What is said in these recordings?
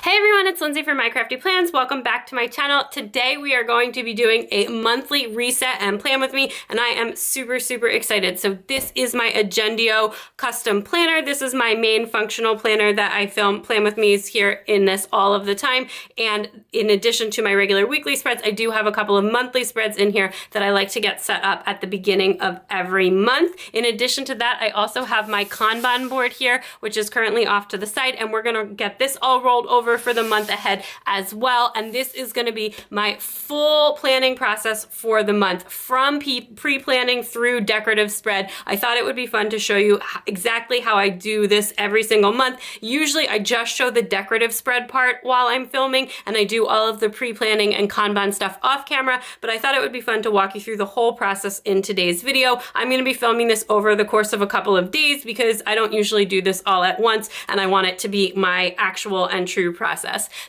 Hey everyone, it's Lindsay from My Crafty Plans. Welcome back to my channel. Today we are going to be doing a monthly reset and plan with me, and I am super excited. So this is my Agendio custom planner. This is my main functional planner that I plan with me is here in this all of the time. And in addition to my regular weekly spreads, I do have a couple of monthly spreads in here that I like to get set up at the beginning of every month. In addition to that, I also have my Kanban board here, which is currently off to the side, and we're gonna get this all rolled over for the month ahead as well. And this is going to be my full planning process for the month, from pre-planning through decorative spread. I thought it would be fun to show you exactly how I do this every single month. Usually I just show the decorative spread part while I'm filming, and I do all of the pre-planning and Kanban stuff off camera, but I thought it would be fun to walk you through the whole process in today's video. I'm going to be filming this over the course of a couple of days because I don't usually do this all at once, and I want it to be my actual and true process.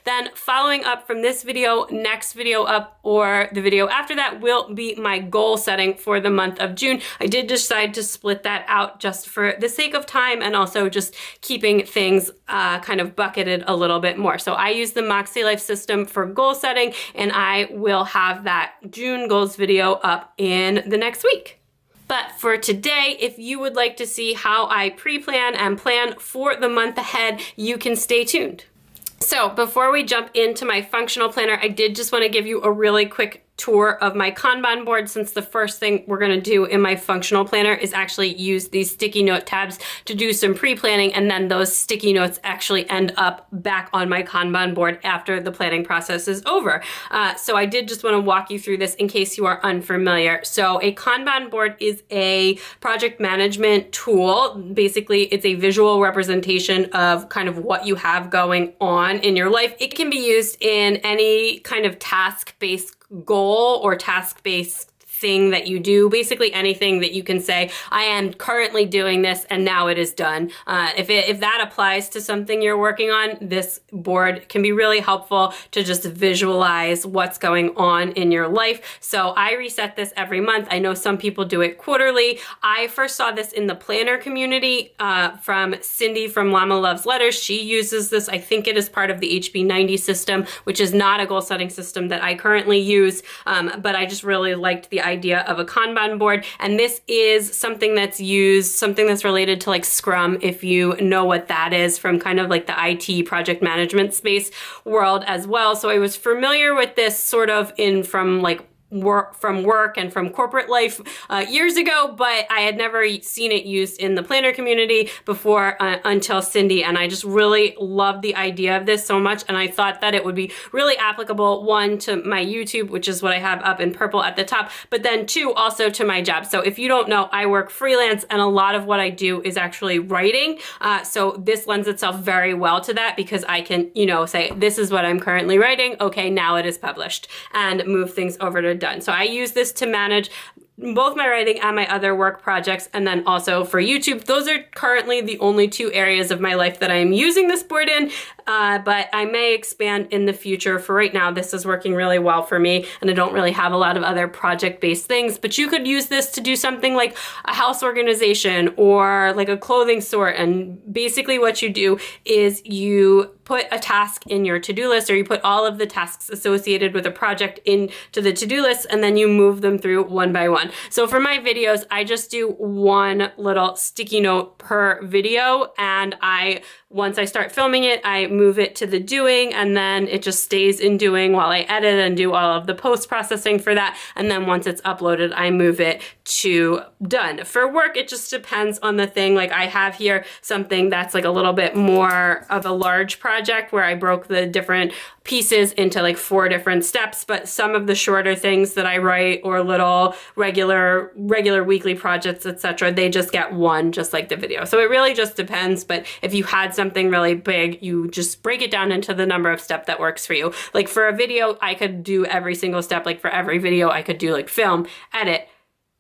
Then following up from this video, next video up or the video after that will be my goal setting for the month of June. I did decide to split that out just for the sake of time and also just keeping things kind of bucketed a little bit more. So I use the Moxie Life system for goal setting, and I will have that June goals video up in the next week. But for today, if you would like to see how I pre-plan and plan for the month ahead, you can stay tuned. So before we jump into my functional planner, I did just want to give you a really quick tour of my Kanban board, since the first thing we're going to do in my functional planner is actually use these sticky note tabs to do some pre-planning, and then those sticky notes actually end up back on my Kanban board after the planning process is over. So I did just want to walk you through this in case you are unfamiliar. So a Kanban board is a project management tool. Basically, it's a visual representation of kind of what you have going on in your life. It can be used in any kind of task-based goal or task-based thing that you do, basically anything that you can say, I am currently doing this and now it is done. If that applies to something you're working on, this board can be really helpful to just visualize what's going on in your life. So I reset this every month. I know some people do it quarterly. I first saw this in the planner community from Cindy from Llama Loves Letters. She uses this. I think it is part of the HB90 system, which is not a goal setting system that I currently use, but I just really liked the idea of a Kanban board. And this is something that's used, something that's related to like Scrum, if you know what that is, from kind of like the IT project management space world as well. So I was familiar with this sort of from work and from corporate life years ago, but I had never seen it used in the planner community before until Cindy, and I just really loved the idea of this so much, and I thought that it would be really applicable, one, to my YouTube, which is what I have up in purple at the top, but then two, also to my job. So if you don't know, I work freelance, and a lot of what I do is actually writing, so this lends itself very well to that, because I can, say, this is what I'm currently writing, okay, now it is published, and move things over to done. So I use this to manage both my writing and my other work projects, and then also for YouTube. Those are currently the only two areas of my life that I am using this board in, but I may expand in the future. For right now, this is working really well for me, and I don't really have a lot of other project-based things, but you could use this to do something like a house organization or like a clothing sort, and basically what you do is you put a task in your to-do list, or you put all of the tasks associated with a project into the to-do list, and then you move them through one by one. So for my videos, I just do one little sticky note per video, and once I start filming it, I move it to the doing, and then it just stays in doing while I edit and do all of the post-processing for that. And then once it's uploaded, I move it to done. For work, it just depends on the thing. Like I have here something that's like a little bit more of a large project where I broke the different pieces into like 4 different steps, but some of the shorter things that I write, or little regular weekly projects, etc., they just get one, just like the video. So it really just depends, but if you had something really big, you just break it down into the number of steps that works for you. Like for a video, I could do every single step. Like for every video, I could do like film, edit,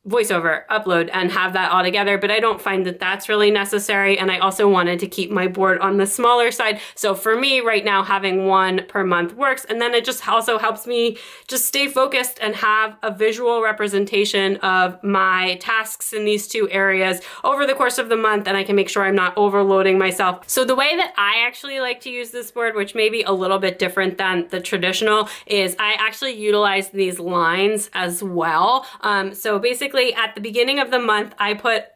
voiceover, upload, and have that all together, but I don't find that that's really necessary. And I also wanted to keep my board on the smaller side. So for me right now, having one per month works. And then it just also helps me just stay focused and have a visual representation of my tasks in these two areas over the course of the month. And I can make sure I'm not overloading myself. So the way that I actually like to use this board, which may be a little bit different than the traditional, is I actually utilize these lines as well. So basically at the beginning of the month, I put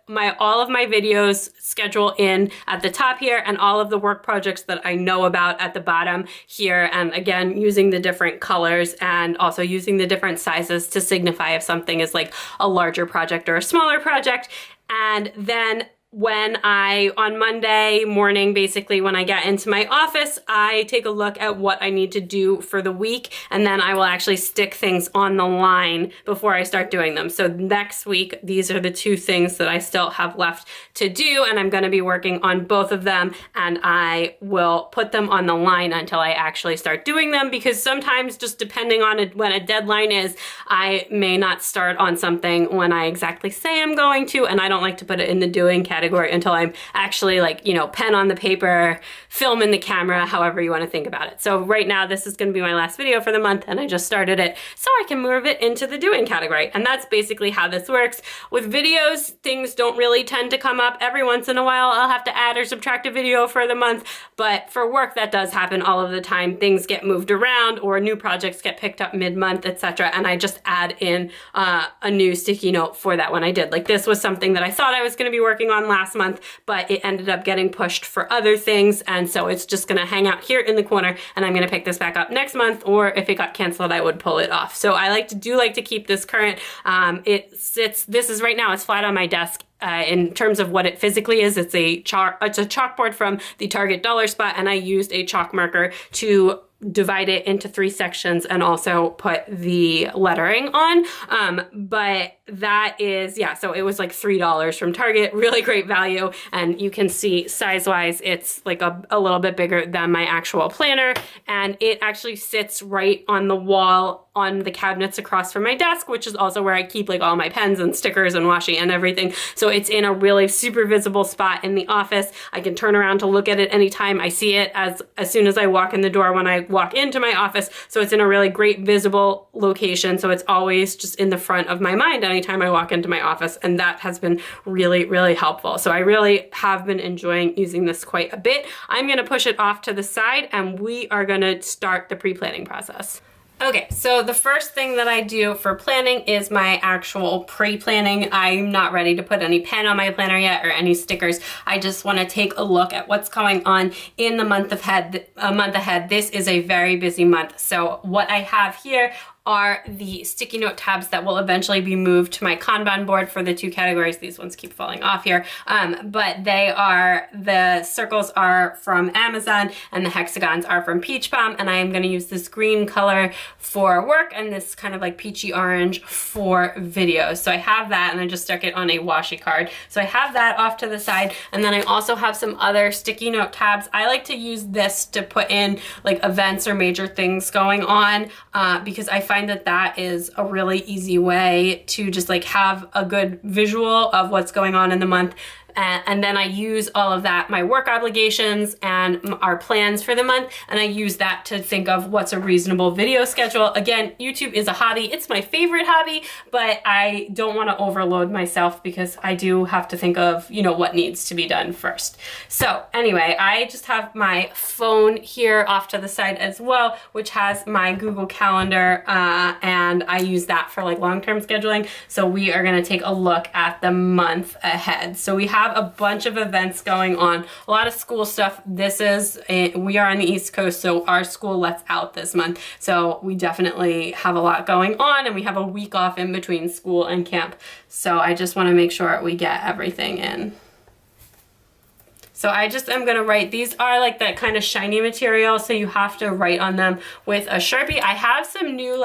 all of my videos schedule in at the top here, and all of the work projects that I know about at the bottom here. And again, using the different colors and also using the different sizes to signify if something is like a larger project or a smaller project. And then when on Monday morning, basically when I get into my office, I take a look at what I need to do for the week, and then I will actually stick things on the line before I start doing them. So next week, these are the two things that I still have left to do, and I'm gonna be working on both of them, and I will put them on the line until I actually start doing them, because sometimes just depending on when a deadline is, I may not start on something when I exactly say I'm going to, and I don't like to put it in the doing category until I'm actually like, pen on the paper, film in the camera, however you want to think about it. So right now, this is going to be my last video for the month, and I just started it so I can move it into the doing category. And that's basically how this works. With videos, things don't really tend to come up. Every once in a while, I'll have to add or subtract a video for the month. But for work, that does happen all of the time. Things get moved around or new projects get picked up mid-month, etc. And I just add in a new sticky note for that when I did. Like this was something that I thought I was going to be working on last month, but it ended up getting pushed for other things. And so it's just going to hang out here in the corner, and I'm going to pick this back up next month, or if it got canceled, I would pull it off. So I like to keep this current. This is right now, it's flat on my desk. In terms of what it physically is, it's a chalkboard from the Target dollar spot, and I used a chalk marker to divide it into 3 sections and also put the lettering on. But that is, so it was like $3 from Target, really great value. And you can see size-wise, it's like a little bit bigger than my actual planner. And it actually sits right on the wall on the cabinets across from my desk, which is also where I keep like all my pens and stickers and washi and everything. So it's in a really super visible spot in the office. I can turn around to look at it anytime. I see it as soon as I walk in the door when I walk into my office. So it's in a really great visible location. So it's always just in the front of my mind anytime I walk into my office. And that has been really, really helpful. So I really have been enjoying using this quite a bit. I'm gonna push it off to the side, and we are gonna start the pre-planning process. Okay, so the first thing that I do for planning is my actual pre-planning. I'm not ready to put any pen on my planner yet or any stickers. I just want to take a look at what's going on in the month ahead. This is a very busy month. So what I have here are the sticky note tabs that will eventually be moved to my Kanban board for the 2 categories. These ones keep falling off here. But the circles are from Amazon and the hexagons are from Peach Balm, and I am gonna use this green color for work and this kind of like peachy orange for videos. So I have that, and I just stuck it on a washi card. So I have that off to the side, and then I also have some other sticky note tabs. I like to use this to put in like events or major things going on because I find that is a really easy way to just like have a good visual of what's going on in the month. And then I use all of that, my work obligations and our plans for the month, and I use that to think of what's a reasonable video schedule. Again, YouTube is a hobby. It's my favorite hobby, but I don't want to overload myself because I do have to think of, what needs to be done first. So anyway, I just have my phone here off to the side as well, which has my Google Calendar, and I use that for like long-term scheduling. So we are going to take a look at the month ahead. So we have a bunch of events going on, a lot of school stuff. We are on the East Coast, so our school lets out this month. So we definitely have a lot going on, and we have a week off in between school and camp. So I just want to make sure we get everything in. So I just am gonna write, these are like that kind of shiny material, so you have to write on them with a Sharpie. I have some new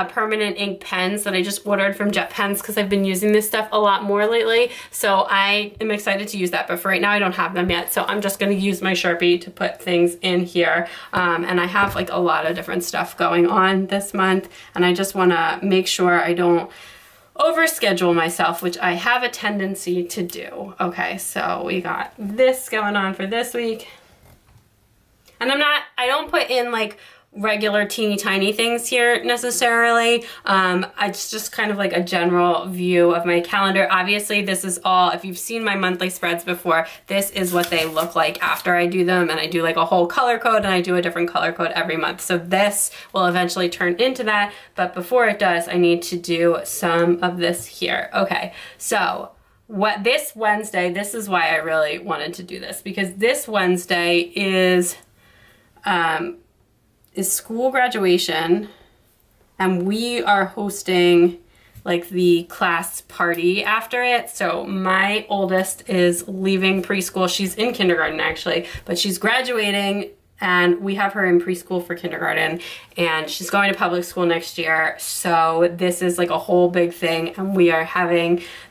permanent ink pens that I just ordered from Jet Pens because I've been using this stuff a lot more lately. So I am excited to use that, but for right now I don't have them yet. So I'm just gonna use my Sharpie to put things in here. And I have like a lot of different stuff going on this month, and I just wanna make sure I don't overschedule myself, which I have a tendency to do. Okay, so we got this going on for this week. And I don't put in like regular teeny tiny things here necessarily. It's just kind of like a general view of my calendar. Obviously this is all, if you've seen my monthly spreads before, this is what they look like after I do them, and I do like a whole color code, and I do a different color code every month. So this will eventually turn into that, but before it does, I need to do some of this here. Okay, so this Wednesday, this is why I really wanted to do this, because this Wednesday is school graduation, and we are hosting like the class party after it. So my oldest is leaving preschool. She's in kindergarten actually, but she's graduating, and we have her in preschool for kindergarten, and she's going to public school next year. So this is like a whole big thing, and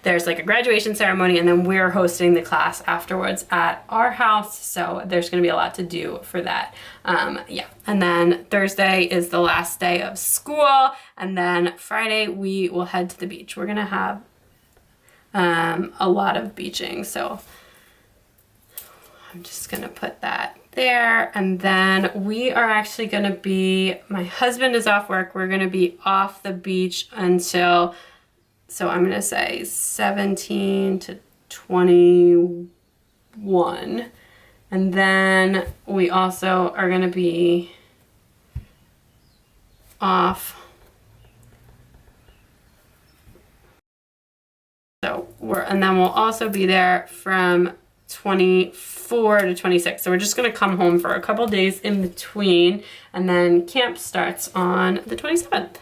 there's like a graduation ceremony, and then we're hosting the class afterwards at our house. So there's gonna be a lot to do for that. Yeah, and then Thursday is the last day of school, and then Friday we will head to the beach. We're gonna have a lot of beaching, so I'm just gonna put that there. And then we are actually gonna be, my husband is off work, we're gonna be off the beach until, so I'm gonna say 17 to 21. And then we also are gonna be off. And then we'll also be there from 24 to 26. So we're just gonna come home for a couple days in between, and then camp starts on the 27th.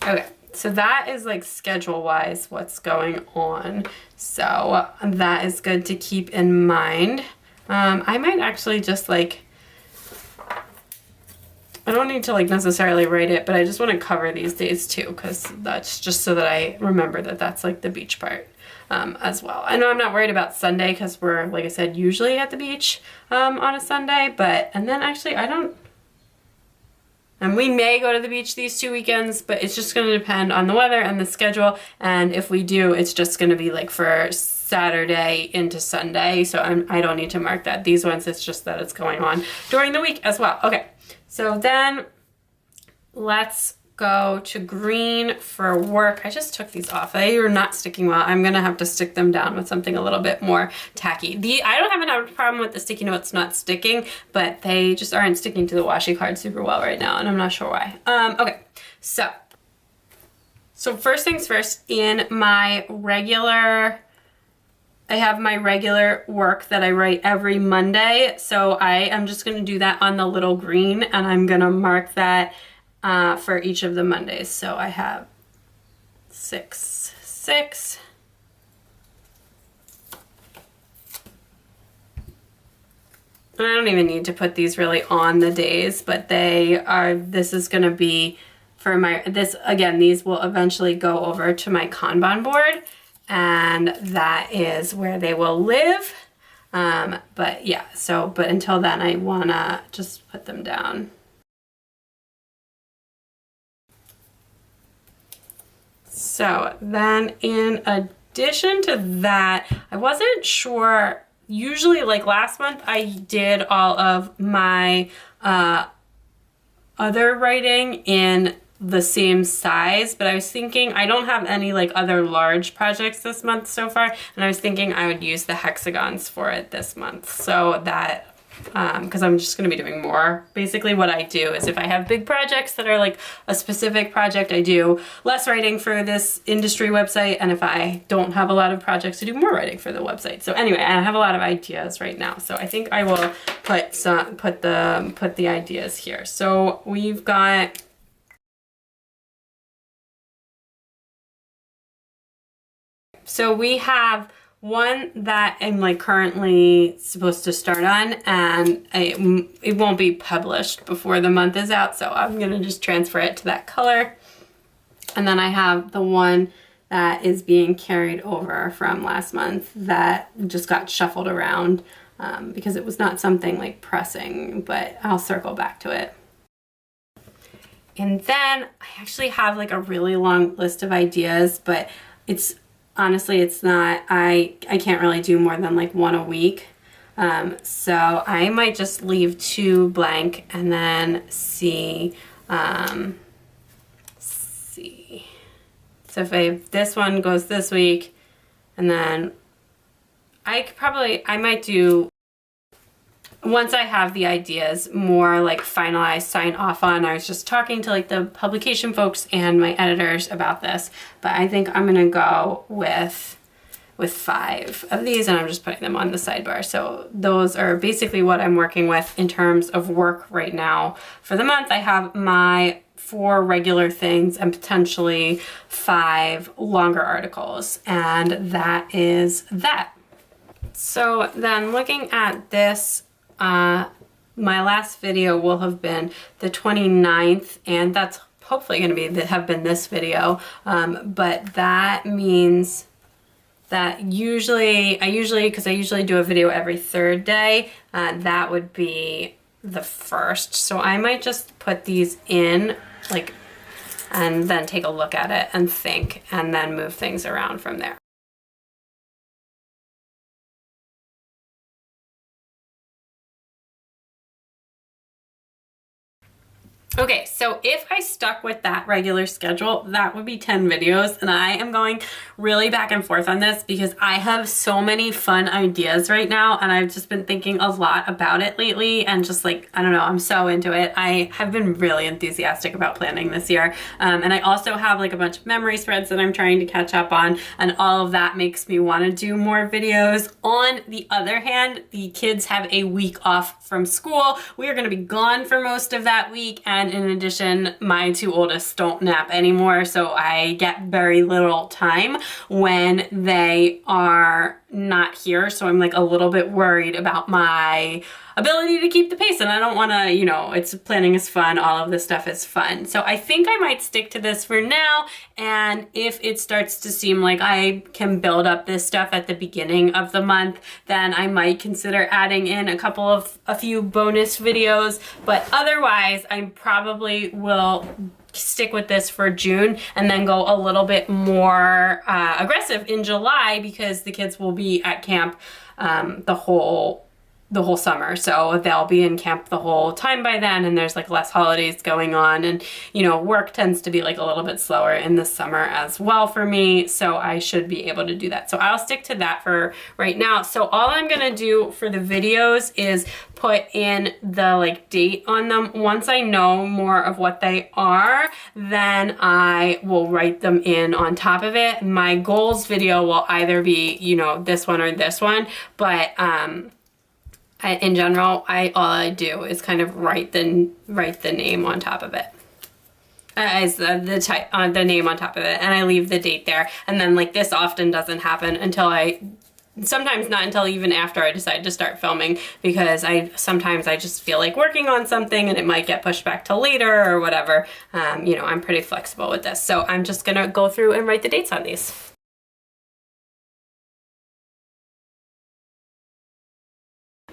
Okay, so that is like schedule-wise what's going on. So that is good to keep in mind. I might actually just like, I don't need to like necessarily write it, but I just want to cover these days too, because that's just so that I remember that that's like the beach part as well. I know I'm not worried about Sunday because we're, like I said, usually at the beach on a Sunday, and then actually and we may go to the beach these 2 weekends, but it's just going to depend on the weather and the schedule. And if we do, it's just going to be like for Saturday into Sunday. So I don't need to mark that. These ones, it's just that it's going on during the week as well. Okay, so then let's go to green for work. I just took these off. They are not sticking well. I'm gonna have to stick them down with something a little bit more tacky. I don't have a problem with the sticky notes not sticking, but they just aren't sticking to the washi card super well right now, and I'm not sure why. Okay, so first things first, in my regular, I have my regular work that I write every Monday. So I am just gonna do that on the little green, and I'm gonna mark that for each of the Mondays. So I have 6, 6. And I don't even need to put these really on the days, but this is gonna be for again, these will eventually go over to my Kanban board, and that is where they will live. But yeah, but until then I wanna just put them down. So then in addition to that, I wasn't sure, usually like last month I did all of my other writing in the same size, but I was thinking I don't have any like other large projects this month so far, and I was thinking I would use the hexagons for it this month, so that because I'm just going to be doing more. Basically what I do is if I have big projects that are like a specific project, I do less writing for this industry website, and if I don't have a lot of projects, I do more writing for the website. So anyway, I have a lot of ideas right now, so I think I will put the ideas here. So we've got we have one that I'm like currently supposed to start on, and it won't be published before the month is out, so I'm gonna just transfer it to that color. And then I have the one that is being carried over from last month that just got shuffled around because it was not something like pressing, but I'll circle back to it. And then I actually have like a really long list of ideas, but it's honestly, it's not, I can't really do more than like one a week. So I might just leave 2 blank and then see. So if this one goes this week, and then I might do, once I have the ideas more like finalized, sign off on. I was just talking to like the publication folks and my editors about this, but I think I'm gonna go with 5 of these, and I'm just putting them on the sidebar. So those are basically what I'm working with in terms of work right now. For the month, I have my 4 regular things and potentially 5 longer articles, and that is that. So then looking at this, my last video will have been the 29th, and that's hopefully going to have been this video, but that means that because I usually do a video every 3rd day, that would be the 1st. So I might just put these in like, and then take a look at it and think, and then move things around from there. Okay, so if I stuck with that regular schedule, that would be 10 videos, and I am going really back and forth on this because I have so many fun ideas right now, and I've just been thinking a lot about it lately, and just like, I don't know, I'm so into it. I have been really enthusiastic about planning this year, and I also have like a bunch of memory spreads that I'm trying to catch up on, and all of that makes me want to do more videos. On the other hand, the kids have a week off from school. We are going to be gone for most of that week, and in addition, my 2 oldest don't nap anymore, so I get very little time when they are not here. So I'm like a little bit worried about my ability to keep the pace, and I don't want to, you know, planning is fun, all of this stuff is fun. So I think I might stick to this for now, and if it starts to seem like I can build up this stuff at the beginning of the month, then I might consider adding in a few bonus videos, but otherwise I probably will stick with this for June and then go a little bit more aggressive in July, because the kids will be at camp the whole summer, so they'll be in camp the whole time by then, and there's like less holidays going on, and you know, work tends to be like a little bit slower in the summer as well for me, so I should be able to do that. So I'll stick to that for right now. So all I'm gonna do for the videos is put in the like date on them. Once I know more of what they are, then I will write them in on top of it. My goals video will either be, you know, this one or this one, but in general, all I do is kind of write the name on top of it, as the name on top of it, and I leave the date there. And then like this often doesn't happen until sometimes not until even after I decide to start filming, because sometimes I just feel like working on something and it might get pushed back to later or whatever. You know, I'm pretty flexible with this, so I'm just gonna go through and write the dates on these.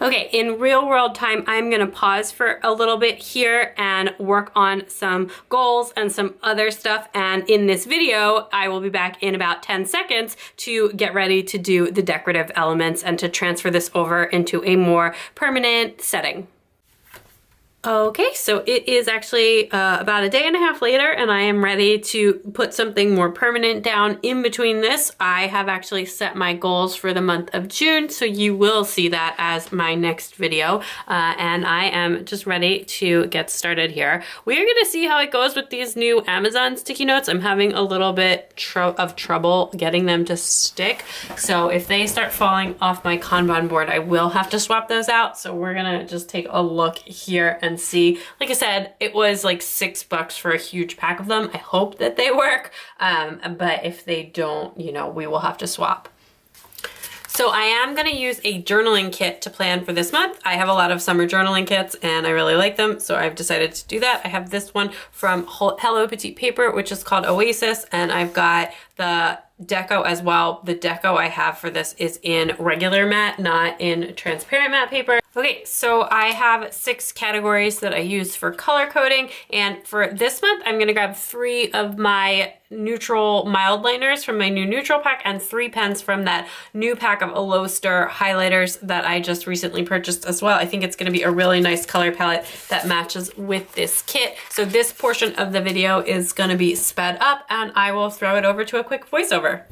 Okay, in real world time, I'm gonna pause for a little bit here and work on some goals and some other stuff. And in this video, I will be back in about 10 seconds to get ready to do the decorative elements and to transfer this over into a more permanent setting. Okay, so it is actually about a day and a half later, and I am ready to put something more permanent down in between this. I have actually set my goals for the month of June, so you will see that as my next video, and I am just ready to get started here. We are gonna see how it goes with these new Amazon sticky notes. I'm having a little bit of trouble getting them to stick, so if they start falling off my Kanban board, I will have to swap those out. So we're gonna just take a look here and see. Like I said, it was like $6 for a huge pack of them. I hope that they work, but if they don't, you know, we will have to swap. So I am gonna use a journaling kit to plan for this month. I have a lot of summer journaling kits and I really like them, so I've decided to do that. I have this one from Hello Petite Paper, which is called Oasis, and I've got the deco as well. The deco I have for this is in regular matte, not in transparent matte paper. Okay, so I have 6 categories that I use for color coding, and for this month, I'm gonna grab 3 of my neutral mild liners from my new neutral pack and 3 pens from that new pack of Alostar highlighters that I just recently purchased as well. I think it's gonna be a really nice color palette that matches with this kit. So this portion of the video is gonna be sped up, and I will throw it over to a quick voiceover.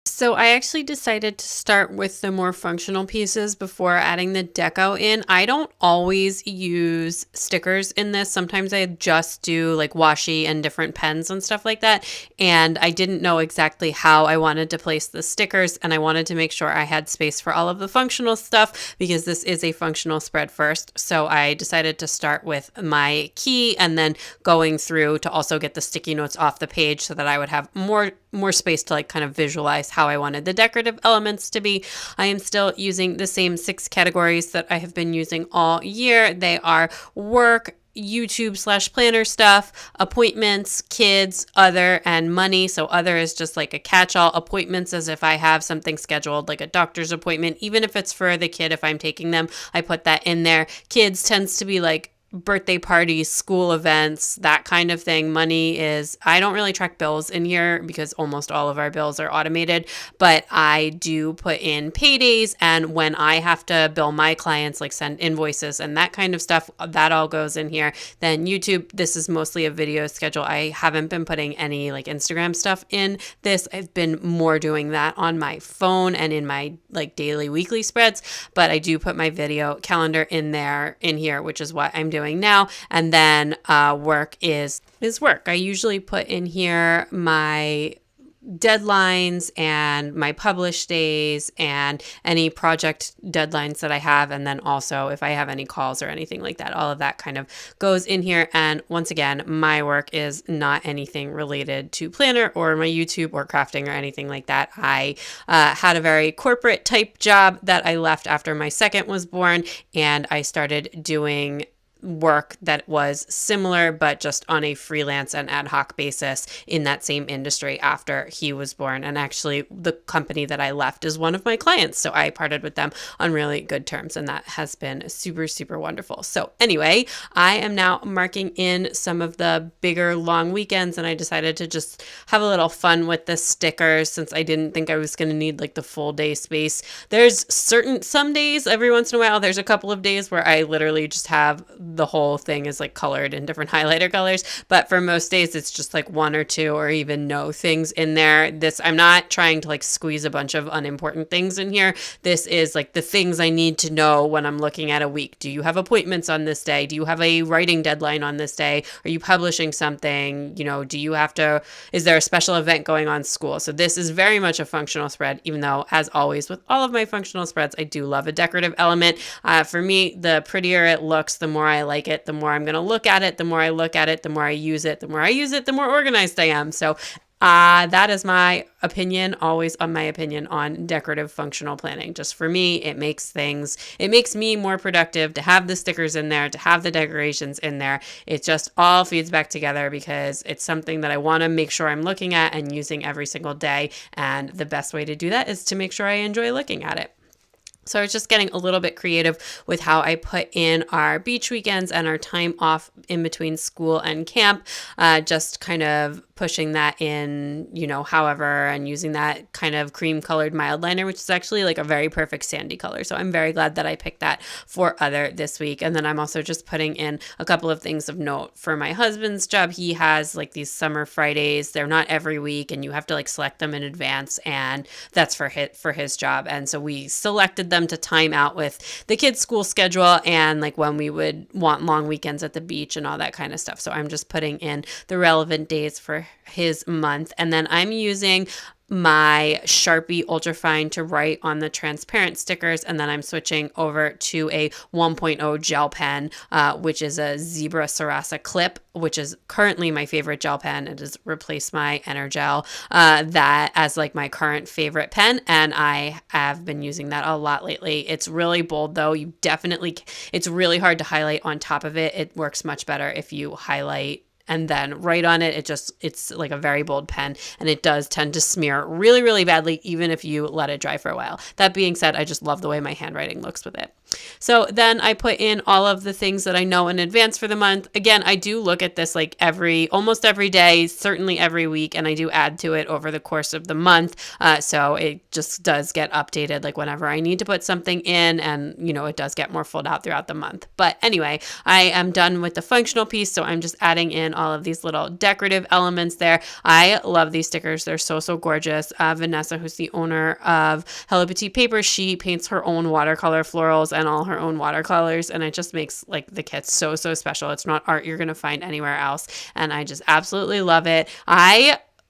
So I actually decided to start with the more functional pieces before adding the deco in. I don't always use stickers in this. Sometimes I just do like washi and different pens and stuff like that. And I didn't know exactly how I wanted to place the stickers, and I wanted to make sure I had space for all of the functional stuff because this is a functional spread first. So I decided to start with my key and then going through to also get the sticky notes off the page so that I would have more space to like kind of visualize how I wanted the decorative elements to be. I am still using the same 6 categories that I have been using all year. They are work, YouTube/planner stuff, appointments, kids, other, and money. So other is just like a catch-all. Appointments as if I have something scheduled, like a doctor's appointment, even if it's for the kid, if I'm taking them, I put that in there. Kids tends to be like birthday parties, school events, that kind of thing. Money is, I don't really track bills in here because almost all of our bills are automated, but I do put in paydays, and when I have to bill my clients, like send invoices and that kind of stuff, that all goes in here. Then YouTube, this is mostly a video schedule. I haven't been putting any like Instagram stuff in this. I've been more doing that on my phone and in my like daily, weekly spreads, but I do put my video calendar in here, which is what I'm doing now. And then work is work. I usually put in here my deadlines and my publish days and any project deadlines that I have. And then also if I have any calls or anything like that, all of that kind of goes in here. And once again, my work is not anything related to planner or my YouTube or crafting or anything like that. I had a very corporate type job that I left after my second was born, and I started doing work that was similar but just on a freelance and ad hoc basis in that same industry after he was born. And actually the company that I left is one of my clients, so I parted with them on really good terms, and that has been super, super wonderful. So anyway, I am now marking in some of the bigger long weekends, and I decided to just have a little fun with the stickers since I didn't think I was going to need like the full day space. There's some days, every once in a while, there's a couple of days where I literally just have the whole thing is like colored in different highlighter colors, but for most days it's just like 1 or 2 or even no things in there. I'm not trying to like squeeze a bunch of unimportant things in here. This is like the things I need to know when I'm looking at a week. Do you have appointments on this day? Do you have a writing deadline on this day? Are you publishing something? Is there a special event going on school? So this is very much a functional spread, even though as always with all of my functional spreads, I do love a decorative element. For me, the prettier it looks, the more I like it, the more I'm going to look at it, the more I look at it, the more I use it, the more I use it, the more organized I am. So that is my opinion, always on my opinion on decorative functional planning. Just for me, it makes me more productive to have the stickers in there, to have the decorations in there. It just all feeds back together because it's something that I want to make sure I'm looking at and using every single day. And the best way to do that is to make sure I enjoy looking at it. So I was just getting a little bit creative with how I put in our beach weekends and our time off in between school and camp, just kind of pushing that in, however, and using that kind of cream colored mild liner, which is actually like a very perfect sandy color. So I'm very glad that I picked that for other this week. And then I'm also just putting in a couple of things of note for my husband's job. He has like these summer Fridays. They're not every week, and you have to like select them in advance, and that's for his job. And so we selected them to time out with the kids' school schedule and like when we would want long weekends at the beach and all that kind of stuff. So I'm just putting in the relevant days for his month. And then I'm using my Sharpie Ultrafine to write on the transparent stickers, and then I'm switching over to a 1.0 gel pen, which is a Zebra Sarasa Clip, which is currently my favorite gel pen. It has replaced my Energel that as like my current favorite pen, and I have been using that a lot lately. It's really bold though. It's really hard to highlight on top of it. It works much better if you highlight and then write on it. It's like a very bold pen, and it does tend to smear really, really badly, even if you let it dry for a while. That being said, I just love the way my handwriting looks with it. So then I put in all of the things that I know in advance for the month. Again, I do look at this like almost every day, certainly every week, and I do add to it over the course of the month. So it just does get updated like whenever I need to put something in, and it does get more filled out throughout the month. But anyway, I am done with the functional piece, so I'm just adding in all of these little decorative elements there. I love these stickers. They're so, so gorgeous. Vanessa, who's the owner of Hello Petite Paper, she paints her own watercolor florals and all her own watercolors, and it just makes like the kit so, so special. It's not art you're going to find anywhere else, and I just absolutely love it.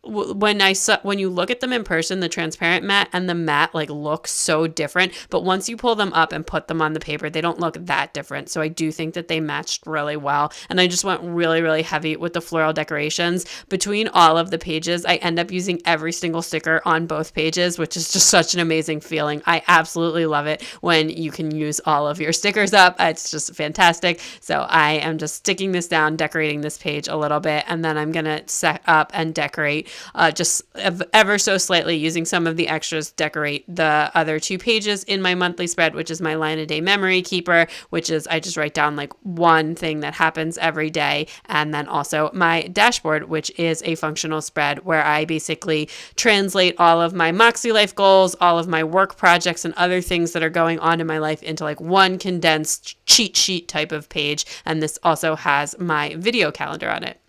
When you look at them in person, the transparent matte and the matte like look so different, but once you pull them up and put them on the paper, they don't look that different. So I do think that they matched really well, and I just went really, really heavy with the floral decorations. Between all of the pages, I end up using every single sticker on both pages, which is just such an amazing feeling. I absolutely love it when you can use all of your stickers up. It's just fantastic. So I am just sticking this down, decorating this page a little bit, and then I'm gonna set up and decorate just ever so slightly, using some of the extras, decorate the other 2 pages in my monthly spread, which is my line a day memory keeper, which is I just write down like one thing that happens every day, and then also my dashboard, which is a functional spread where I basically translate all of my Moxie Life goals, all of my work projects, and other things that are going on in my life into like one condensed cheat sheet type of page. And this also has my video calendar on it.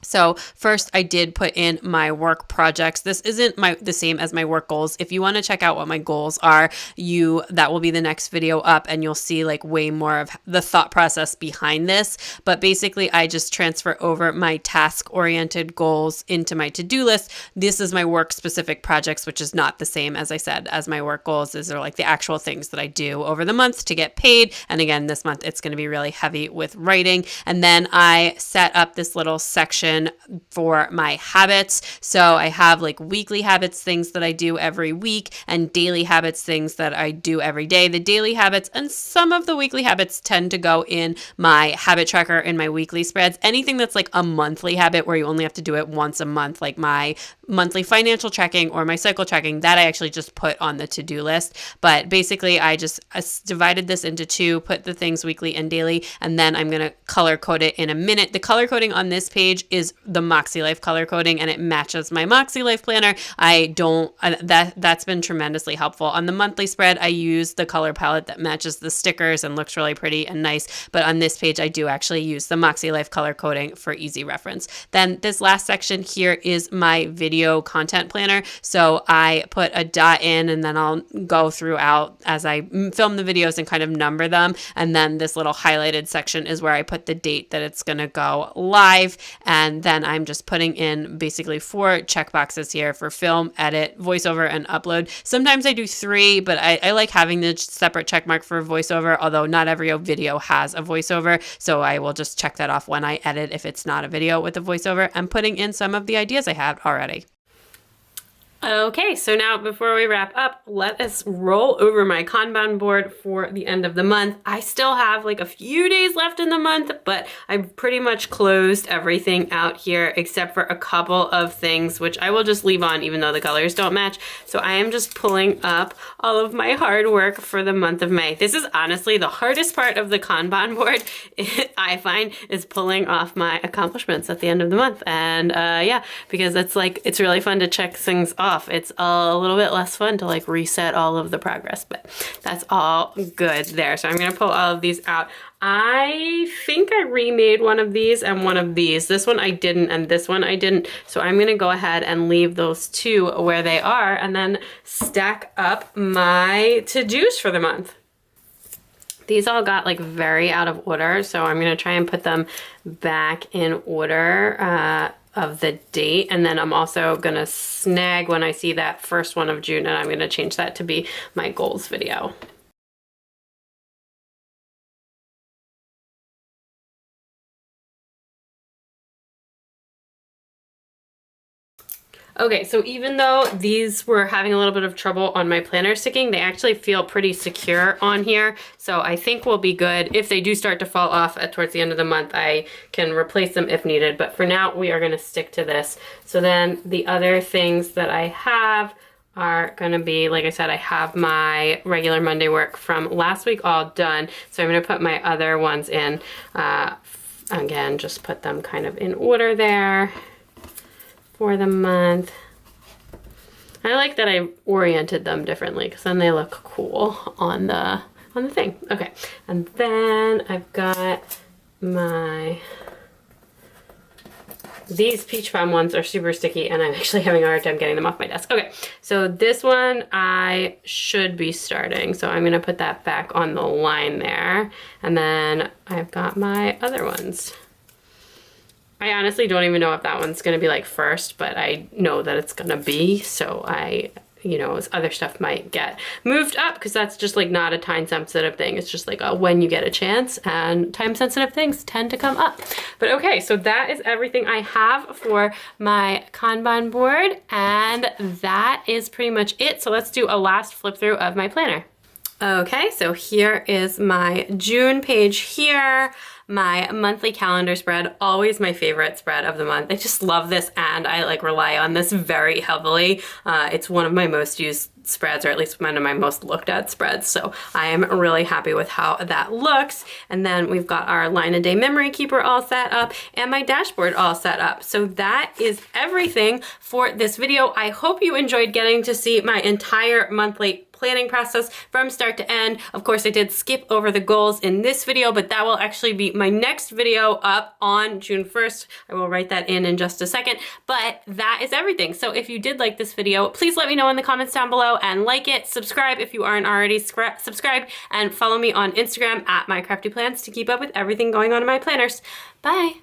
So first I did put in my work projects. This isn't the same as my work goals. If you want to check out what my goals are, that will be the next video up, and you'll see like way more of the thought process behind this. But basically I just transfer over my task oriented goals into my to-do list. This is my work specific projects, which is not the same, as I said, as my work goals. These are like the actual things that I do over the month to get paid. And again, this month it's going to be really heavy with writing. And then I set up this little section for my habits. So I have like weekly habits, things that I do every week, and daily habits, things that I do every day. The daily habits and some of the weekly habits tend to go in my habit tracker in my weekly spreads. Anything that's like a monthly habit where you only have to do it once a month, like my monthly financial tracking or my cycle tracking, that I actually just put on the to-do list. But basically I just divided this into 2, put the things weekly and daily, and then I'm going to color code it in a minute. The color coding on this page is the Moxie Life color coding, and it matches my Moxie Life planner. That's been tremendously helpful. On the monthly spread, I use the color palette that matches the stickers and looks really pretty and nice. But on this page, I do actually use the Moxie Life color coding for easy reference. Then this last section here is my video content planner. So I put a dot in, and then I'll go throughout as I film the videos and kind of number them. And then this little highlighted section is where I put the date that it's going to go live. And then I'm just putting in basically 4 checkboxes here for film, edit, voiceover, and upload. Sometimes I do 3, but I like having the separate check mark for voiceover, although not every video has a voiceover. So I will just check that off when I edit if it's not a video with a voiceover. I'm putting in some of the ideas I have already. Okay, so now before we wrap up, let us roll over my Kanban board for the end of the month. I still have like a few days left in the month, but I've pretty much closed everything out here except for a couple of things, which I will just leave on even though the colors don't match. So I am just pulling up all of my hard work for the month of May. This is honestly the hardest part of the Kanban board, I find, is pulling off my accomplishments at the end of the month. And yeah, because it's really fun to check things off. It's a little bit less fun to like reset all of the progress, but that's all good there. So I'm going to pull all of these out. I think I remade one of these and one of these. This one I didn't, and this one I didn't. So I'm going to go ahead and leave those 2 where they are, and then stack up my to-dos for the month. These all got like very out of order, so I'm going to try and put them back in order of the date. And then I'm also going to snag when I see that first one of June, and I'm going to change that to be my goals video. Okay, so even though these were having a little bit of trouble on my planner sticking, they actually feel pretty secure on here. So I think we'll be good. If they do start to fall off towards the end of the month, I can replace them if needed. But for now, we are gonna stick to this. So then the other things that I have are gonna be, like I said, I have my regular Monday work from last week all done. So I'm gonna put my other ones in. Again, just put them kind of in order there for the month. I like that I oriented them differently because then they look cool on the thing. Okay, and then I've got these peach palm ones are super sticky and I'm actually having a hard time getting them off my desk. Okay, so this one I should be starting. So I'm gonna put that back on the line there. And then I've got my other ones. I honestly don't even know if that one's gonna be like first, but I know that it's gonna be, so you know, other stuff might get moved up because that's just like not a time sensitive thing. It's just like when you get a chance, and time sensitive things tend to come up. But okay, so that is everything I have for my Kanban board, and that is pretty much it. So let's do a last flip through of my planner. Okay, so here is my June page here. My monthly calendar spread, always my favorite spread of the month. I just love this and I like rely on this very heavily. It's one of my most used spreads, or at least one of my most looked at spreads. So I am really happy with how that looks. And then we've got our line a day memory keeper all set up and my dashboard all set up. So that is everything for this video. I hope you enjoyed getting to see my entire monthly planning process from start to end. Of course, I did skip over the goals in this video, but that will actually be my next video up on June 1st. I will write that in just a second, but that is everything. So if you did like this video, please let me know in the comments down below and like it, subscribe if you aren't already subscribed, and follow me on Instagram at mycraftyplans to keep up with everything going on in my planners. Bye.